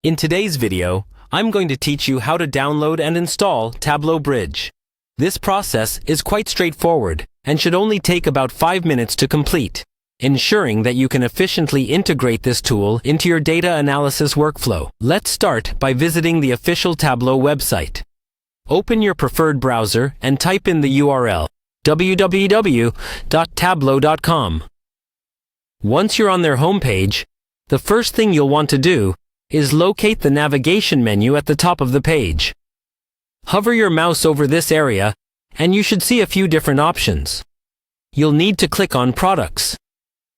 In today's video, I'm going to teach you how to download and install Tableau Bridge. This process is quite straightforward and should only take about 5 minutes to complete, ensuring that you can efficiently integrate this tool into your data analysis workflow. Let's start by visiting the official Tableau website. Open your preferred browser and type in the URL www.tableau.com. Once you're on their homepage, the first thing you'll want to do is locate the navigation menu at the top of the page. Hover your mouse over this area, and you should see a few different options. You'll need to click on Products.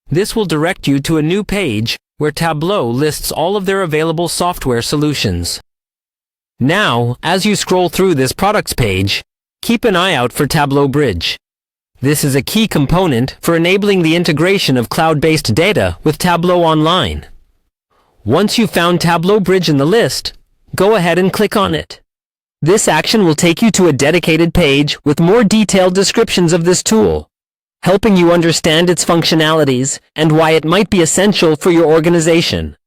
This will direct you to a new page where Tableau lists all of their available software solutions. Now, as you scroll through this Products page, keep an eye out for Tableau Bridge. This is a key component for enabling the integration of cloud-based data with Tableau Online. Once you've found Tableau Bridge in the list, go ahead and click on it. This action will take you to a dedicated page with more detailed descriptions of this tool, helping you understand its functionalities and why it might be essential for your organization.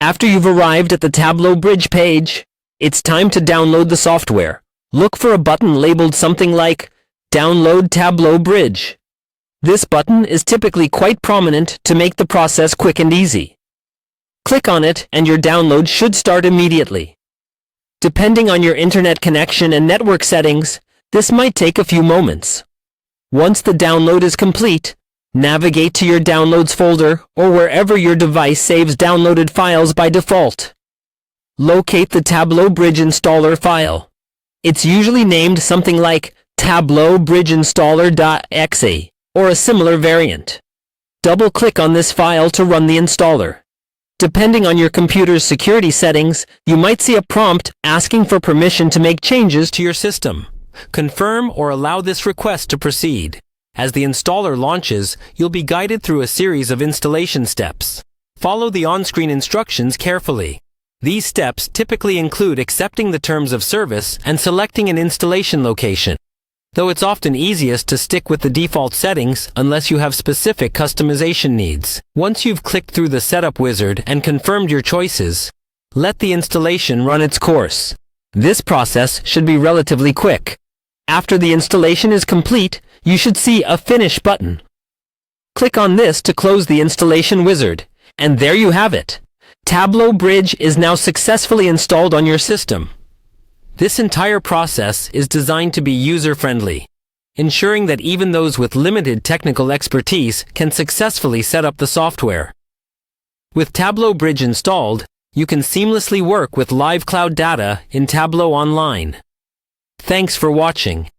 After you've arrived at the Tableau Bridge page, it's time to download the software. Look for a button labeled something like Download Tableau Bridge. This button is typically quite prominent to make the process quick and easy. Click on it and your download should start immediately. Depending on your internet connection and network settings, this might take a few moments. Once the download is complete, navigate to your Downloads folder or wherever your device saves downloaded files by default. Locate the Tableau Bridge installer file. It's usually named something like Tableau Bridge Installer.exe or a similar variant. Double-click on this file to run the installer. Depending on your computer's security settings, you might see a prompt asking for permission to make changes to your system. Confirm or allow this request to proceed. As the installer launches, you'll be guided through a series of installation steps. Follow the on-screen instructions carefully. These steps typically include accepting the terms of service and selecting an installation location, though it's often easiest to stick with the default settings unless you have specific customization needs. Once you've clicked through the setup wizard and confirmed your choices, let the installation run its course. This process should be relatively quick. After the installation is complete, you should see a Finish button. Click on this to close the installation wizard, and there you have it. Tableau Bridge is now successfully installed on your system. This entire process is designed to be user-friendly, ensuring that even those with limited technical expertise can successfully set up the software. With Tableau Bridge installed, you can seamlessly work with live cloud data in Tableau Online. Thanks for watching.